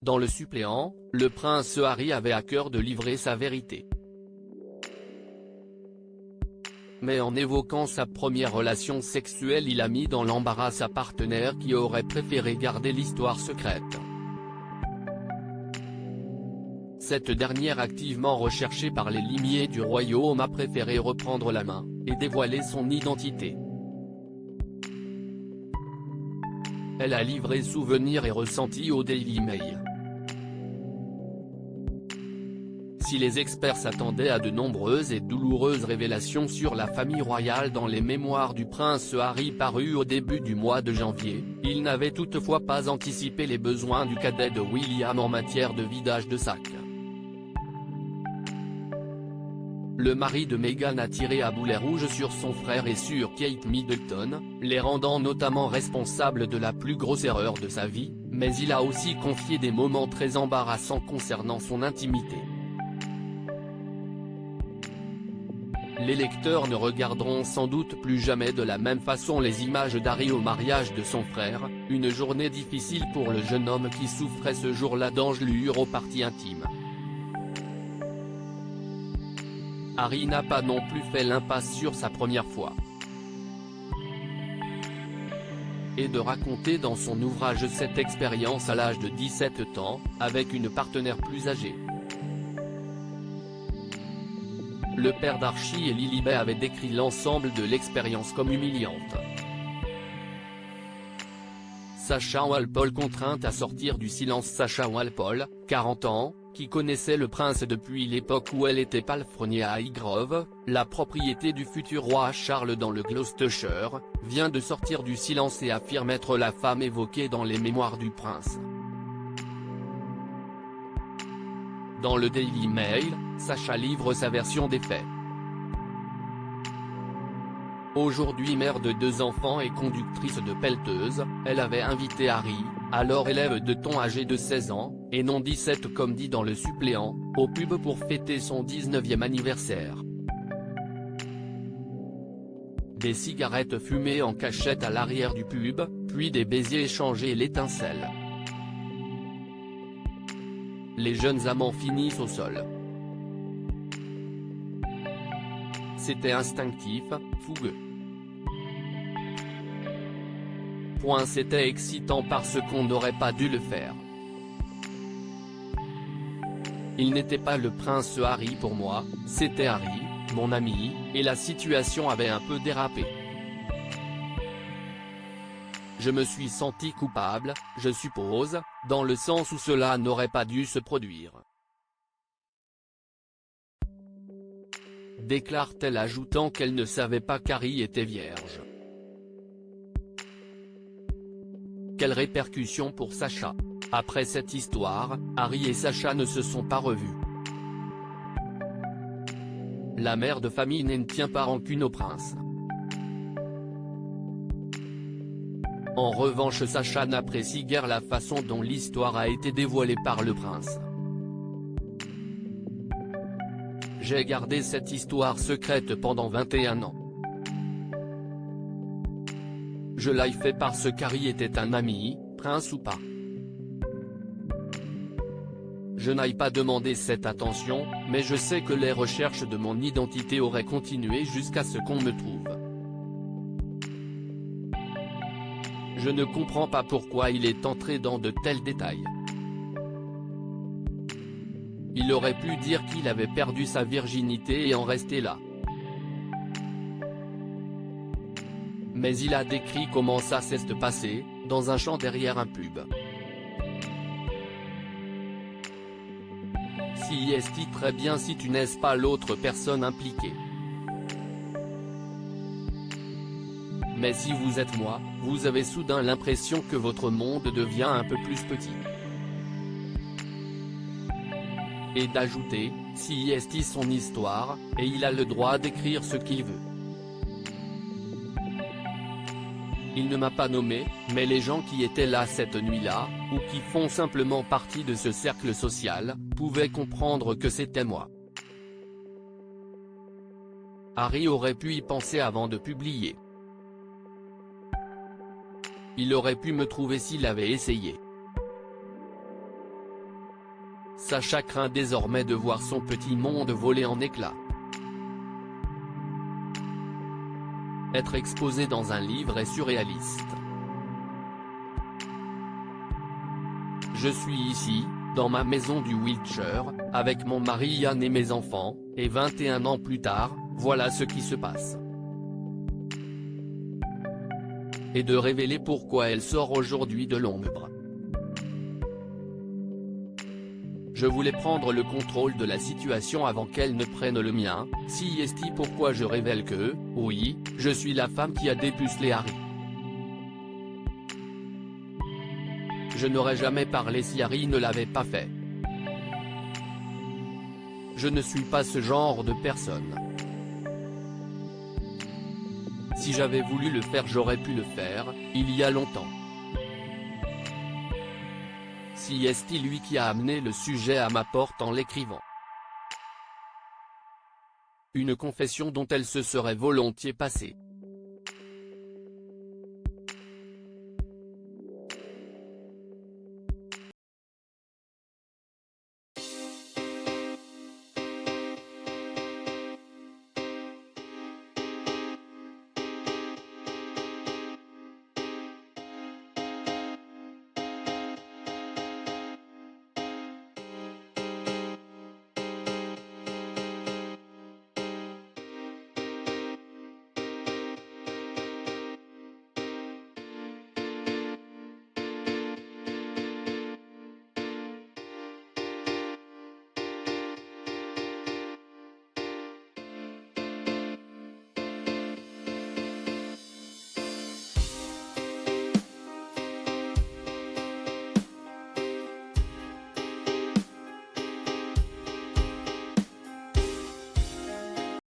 Dans le suppléant, le prince Harry avait à cœur de livrer sa vérité. Mais en évoquant sa première relation sexuelle, il a mis dans l'embarras sa partenaire qui aurait préféré garder l'histoire secrète. Cette dernière, activement recherchée par les limiers du royaume, a préféré reprendre la main et dévoiler son identité. Elle a livré souvenirs et ressentis au Daily Mail. Si les experts s'attendaient à de nombreuses et douloureuses révélations sur la famille royale dans les mémoires du prince Harry parus au début du mois de janvier, ils n'avaient toutefois pas anticipé les besoins du cadet de William en matière de vidage de sac. Le mari de Meghan a tiré à boulet rouge sur son frère et sur Kate Middleton, les rendant notamment responsables de la plus grosse erreur de sa vie, mais il a aussi confié des moments très embarrassants concernant son intimité. Les lecteurs ne regarderont sans doute plus jamais de la même façon les images d'Harry au mariage de son frère, une journée difficile pour le jeune homme qui souffrait ce jour-là d'engelure aux parties intimes. Harry n'a pas non plus fait l'impasse sur sa première fois. Et de raconter dans son ouvrage cette expérience à l'âge de 17 ans, avec une partenaire plus âgée. Le père d'Archie et Lilibet avait décrit l'ensemble de l'expérience comme humiliante. Sacha Walpole contrainte à sortir du silence. Sacha Walpole, 40 ans, qui connaissait le prince depuis l'époque où elle était palefrenière à Highgrove, la propriété du futur roi Charles dans le Gloucestershire, vient de sortir du silence et affirme être la femme évoquée dans les mémoires du prince. Dans le Daily Mail, Sacha livre sa version des faits. Aujourd'hui mère de 2 enfants et conductrice de pelleteuse, elle avait invité Harry, alors élève de ton âgé de 16 ans, et non 17 comme dit dans le suppléant, au pub pour fêter son 19e anniversaire. Des cigarettes fumées en cachette à l'arrière du pub, puis des baisers échangés et l'étincelle. Les jeunes amants finissent au sol. C'était instinctif, fougueux. C'était excitant parce qu'on n'aurait pas dû le faire. Il n'était pas le prince Harry pour moi, c'était Harry, mon ami, et la situation avait un peu dérapé. Je me suis senti coupable, je suppose, dans le sens où cela n'aurait pas dû se produire. Déclare-t-elle ajoutant qu'elle ne savait pas qu'Harry était vierge. Quelles répercussions pour Sacha? Après cette histoire, Harry et Sacha ne se sont pas revus. La mère de famille ne tient pas rancune au prince. En revanche, Sacha n'apprécie guère la façon dont l'histoire a été dévoilée par le prince. J'ai gardé cette histoire secrète pendant 21 ans. Je l'ai fait parce qu'Harry était un ami, prince ou pas. Je n'ai pas demandé cette attention, mais je sais que les recherches de mon identité auraient continué jusqu'à ce qu'on me trouve. Je ne comprends pas pourquoi il est entré dans de tels détails. Il aurait pu dire qu'il avait perdu sa virginité et en rester là. Mais il a décrit comment ça s'est passé, dans un champ derrière un pub. Si est très bien si tu n'es pas l'autre personne impliquée. Mais si vous êtes moi, vous avez soudain l'impression que votre monde devient un peu plus petit. Et d'ajouter, si est son histoire, et il a le droit d'écrire ce qu'il veut. Il ne m'a pas nommé, mais les gens qui étaient là cette nuit-là, ou qui font simplement partie de ce cercle social, pouvaient comprendre que c'était moi. Harry aurait pu y penser avant de publier. Il aurait pu me trouver s'il avait essayé. Sacha craint désormais de voir son petit monde voler en éclats. Être exposé dans un livre est surréaliste. Je suis ici, dans ma maison du Wiltshire, avec mon mari Ian et mes enfants, et 21 ans plus tard, voilà ce qui se passe. Et de révéler pourquoi elle sort aujourd'hui de l'ombre. Je voulais prendre le contrôle de la situation avant qu'elle ne prenne le mien. Si est pourquoi je révèle que, oui, je suis la femme qui a dépucelé Harry. Je n'aurais jamais parlé si Harry ne l'avait pas fait. Je ne suis pas ce genre de personne. Si j'avais voulu le faire, j'aurais pu le faire, il y a longtemps. Si est lui qui a amené le sujet à ma porte en l'écrivant. Une confession dont elle se serait volontiers passée.